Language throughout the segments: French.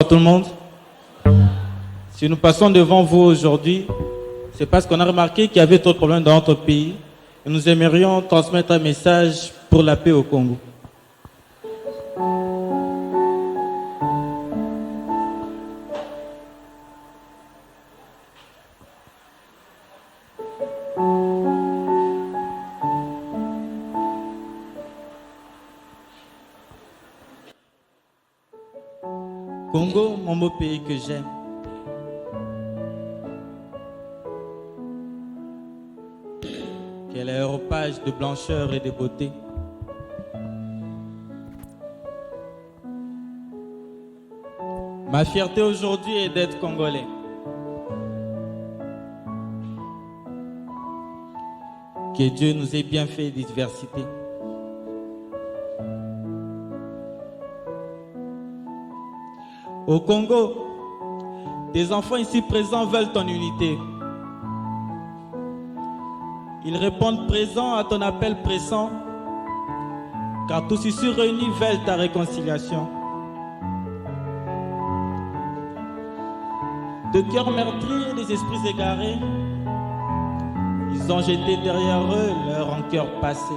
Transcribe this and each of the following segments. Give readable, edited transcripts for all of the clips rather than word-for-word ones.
Bonjour tout le monde. Si nous passons devant vous aujourd'hui, c'est parce qu'on a remarqué qu'il y avait trop de problèmes dans notre pays et nous aimerions transmettre un message pour la paix au Congo. Congo, mon beau pays que j'aime. Quel aéropage de blancheur et de beauté. Ma fierté aujourd'hui est d'être congolais. Que Dieu nous ait bien fait de diversité. Au Congo, des enfants ici présents veulent ton unité. Ils répondent présent à ton appel pressant, car tous ici réunis veulent ta réconciliation. De cœurs meurtris et des esprits égarés, ils ont jeté derrière eux leur rancœur passé.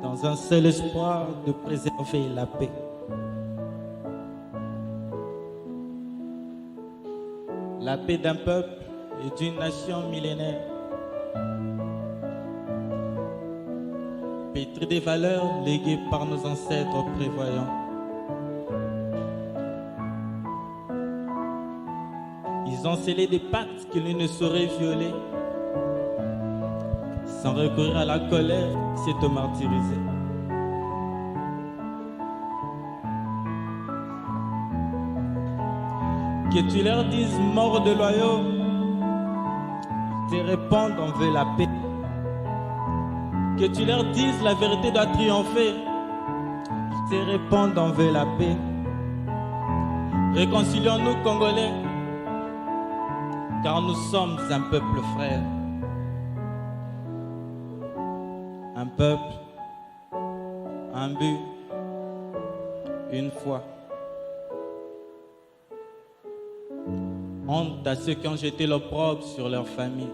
Dans un seul espoir de préserver la paix. La paix d'un peuple et d'une nation millénaire. Pétrie des valeurs léguées par nos ancêtres prévoyants. Ils ont scellé des pactes que nul ne saurait violer. Sans recourir à la colère, c'est te martyriser. Que tu leur dises mort de loyaux, ils te répondent on veut la paix. Que tu leur dises la vérité doit triompher, ils te répondent on veut la paix. Réconcilions-nous Congolais, car nous sommes un peuple frère. Un peuple, un but, une foi. Honte à ceux qui ont jeté l'opprobre sur leur famille.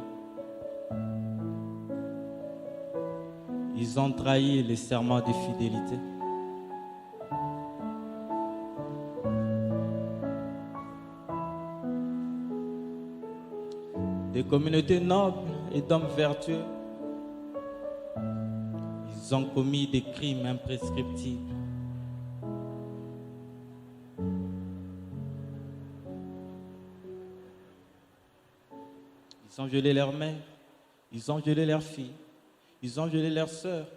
Ils ont trahi les serments de fidélité. Des communautés nobles et d'hommes vertueux, ils ont commis des crimes imprescriptibles. Ils ont violé leurs mères, ils ont violé leurs filles, ils ont violé leurs sœurs,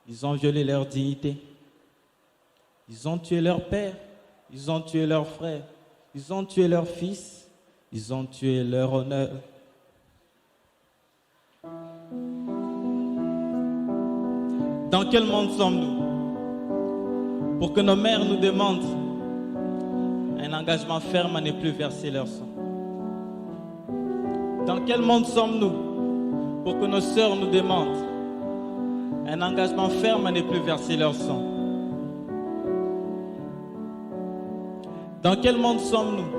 ils ont violé leur dignité. Ils ont tué leur père, ils ont tué leurs frères, ils ont tué leurs fils, ils ont tué leur honneur. Dans quel monde sommes-nous pour que nos mères nous demandent un engagement ferme à ne plus verser leur sang? Dans quel monde sommes-nous pour que nos sœurs nous demandent un engagement ferme à ne plus verser leur sang? Dans quel monde sommes-nous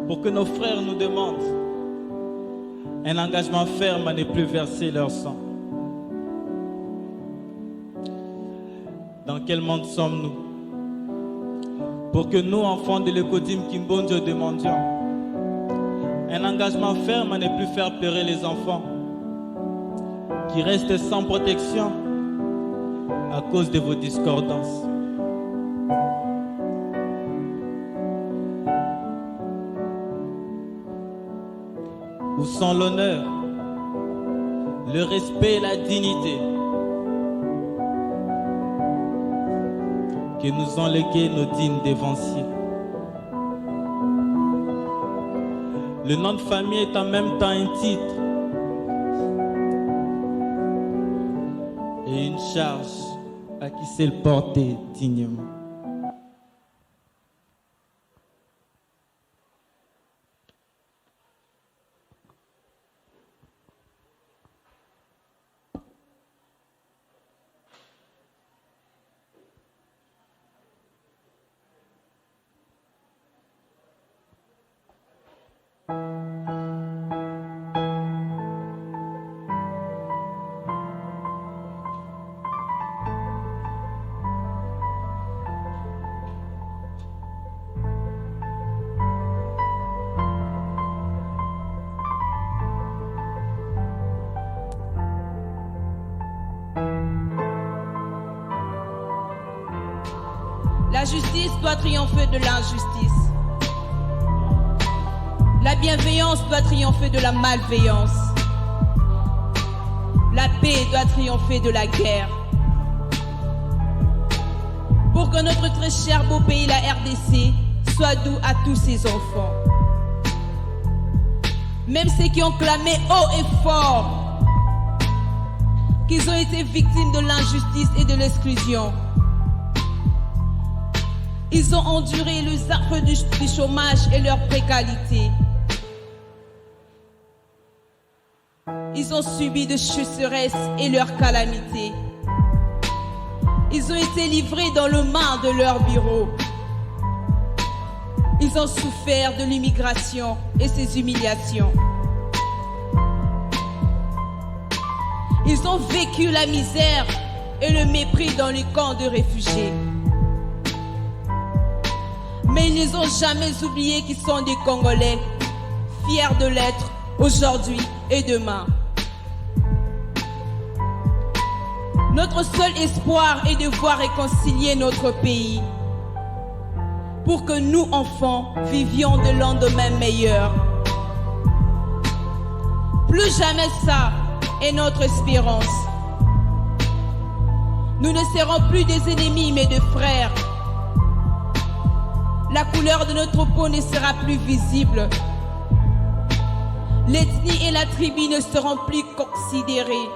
pour que nos frères nous demandent un engagement ferme à ne plus verser leur sang? Dans quel monde sommes-nous pour que nous, enfants de l'Ecodim Kimbonjo, demandions un engagement ferme à ne plus faire pleurer les enfants qui restent sans protection à cause de vos discordances? Où sont l'honneur, le respect et la dignité que nous ont légués nos dignes dévanciers? Le nom de famille est en même temps un titre et une charge à qui sait le porter dignement. La justice doit triompher de l'injustice. La bienveillance doit triompher de la malveillance. La paix doit triompher de la guerre. Pour que notre très cher beau pays, la RDC, soit doux à tous ses enfants. Même ceux qui ont clamé haut et fort qu'ils ont été victimes de l'injustice et de l'exclusion. Ils ont enduré les affres du chômage et leur précarité. Ils ont subi de sécheresse et leurs calamités. Ils ont été livrés dans le mar de leur bureau. Ils ont souffert de l'immigration et ses humiliations. Ils ont vécu la misère et le mépris dans les camps de réfugiés. Mais ils n'ont jamais oublié qu'ils sont des Congolais, fiers de l'être aujourd'hui et demain. Notre seul espoir est de voir réconcilier notre pays pour que nous, enfants, vivions de lendemains meilleurs. Plus jamais ça est notre espérance. Nous ne serons plus des ennemis mais des frères. La couleur de notre peau ne sera plus visible. L'ethnie et la tribu ne seront plus considérées.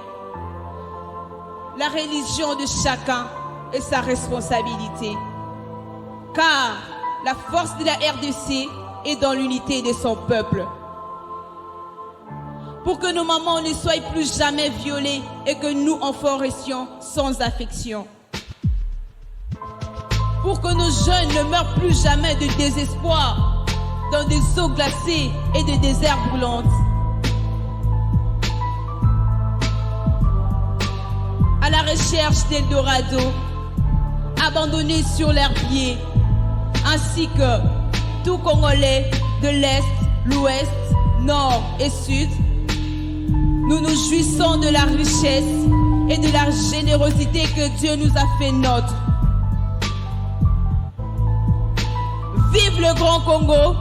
La religion de chacun est sa responsabilité. Car la force de la RDC est dans l'unité de son peuple. Pour que nos mamans ne soient plus jamais violées et que nous, enfants, restions sans affection. Pour que nos jeunes ne meurent plus jamais de désespoir dans des eaux glacées et des déserts brûlants. À la recherche d'Eldorado, abandonnés sur leurs pieds, ainsi que tout Congolais de l'Est, l'Ouest, Nord et Sud, nous nous jouissons de la richesse et de la générosité que Dieu nous a fait nôtre. Vive le Grand Congo,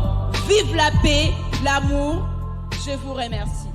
vive la paix, l'amour. Je vous remercie.